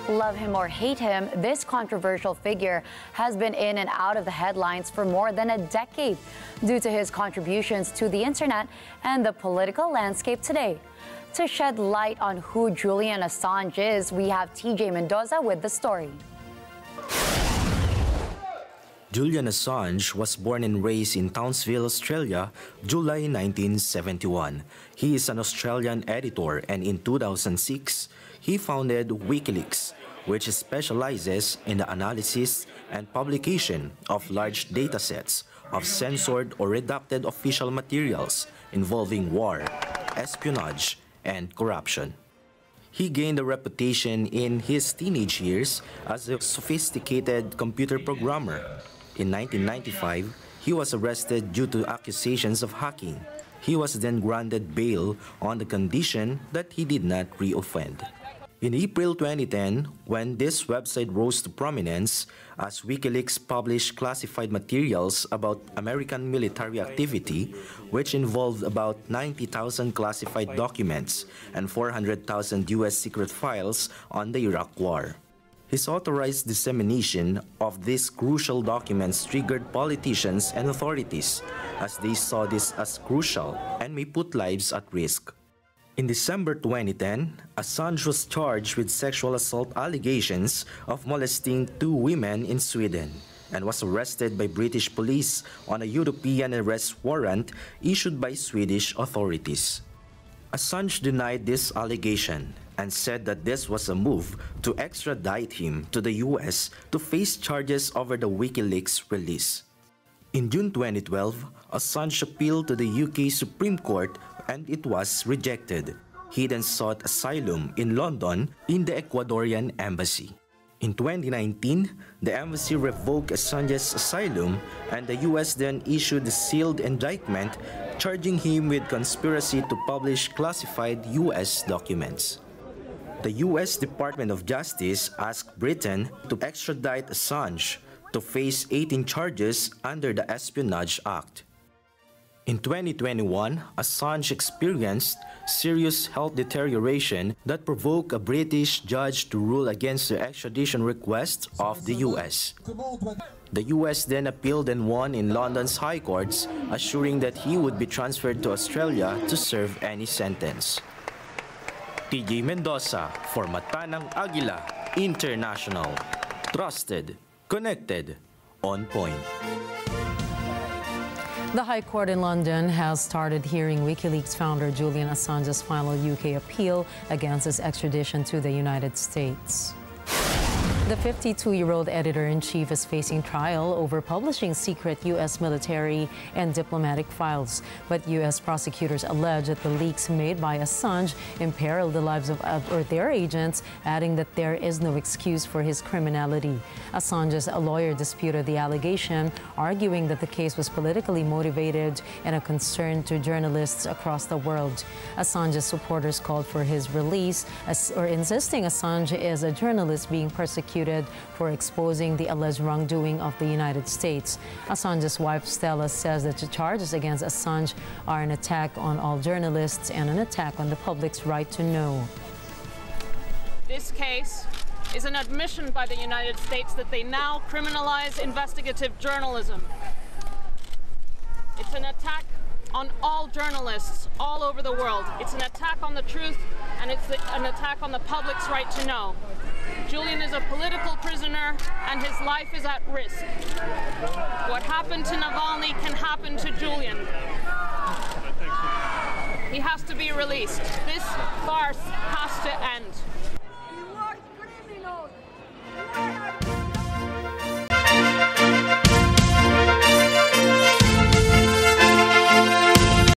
Love him or hate him, this controversial figure has been in and out of the headlines for more than a decade due to his contributions to the internet and the political landscape today. To shed light on who Julian Assange is, we have TJ Mendoza with the story. Julian Assange was born and raised in Townsville, Australia, July 1971. He is an Australian editor, and in 2006, he founded Wikileaks, which specializes in the analysis and publication of large datasets of censored or redacted official materials involving war, espionage, and corruption. He gained a reputation in his teenage years as a sophisticated computer programmer. In 1995, he was arrested due to accusations of hacking. He was then granted bail on the condition that he did not re-offend. In April 2010, when this website rose to prominence as WikiLeaks published classified materials about American military activity, which involved about 90,000 classified documents and 400,000 U.S. secret files on the Iraq War. His authorized dissemination of these crucial documents triggered politicians and authorities as they saw this as crucial and may put lives at risk. In December 2010, Assange was charged with sexual assault allegations of molesting 2 women in Sweden and was arrested by British police on a European arrest warrant issued by Swedish authorities. Assange denied this allegation and said that this was a move to extradite him to the US to face charges over the WikiLeaks release. In June 2012, Assange appealed to the UK Supreme Court and it was rejected. He then sought asylum in London in the Ecuadorian embassy. In 2019, the embassy revoked Assange's asylum and the US then issued a sealed indictment charging him with conspiracy to publish classified US documents. The US Department of Justice asked Britain to extradite Assange to face 18 charges under the Espionage Act. In 2021, Assange experienced serious health deterioration that provoked a British judge to rule against the extradition request of the US. The US then appealed and won in London's high courts, assuring that he would be transferred to Australia to serve any sentence. TJ Mendoza for Mata ng Agila International. Trusted, connected, on point. The High Court in London has started hearing WikiLeaks founder Julian Assange's final UK appeal against his extradition to the United States. The 52-year-old editor-in-chief is facing trial over publishing secret U.S. military and diplomatic files. But U.S. prosecutors allege that the leaks made by Assange imperiled the lives of their agents, adding that there is no excuse for his criminality. Assange's lawyer disputed the allegation, arguing that the case was politically motivated and a concern to journalists across the world. Assange's supporters called for his release, insisting Assange is a journalist being persecuted for exposing the alleged wrongdoing of the United States. Assange's wife, Stella, says that the charges against Assange are an attack on all journalists and an attack on the public's right to know. This case is an admission by the United States that they now criminalize investigative journalism. It's an attack on all journalists all over the world. It's an attack on the truth, and it's an attack on the public's right to know. Julian is a political prisoner, and his life is at risk. What happened to Navalny can happen to Julian. He has to be released. This farce has to end.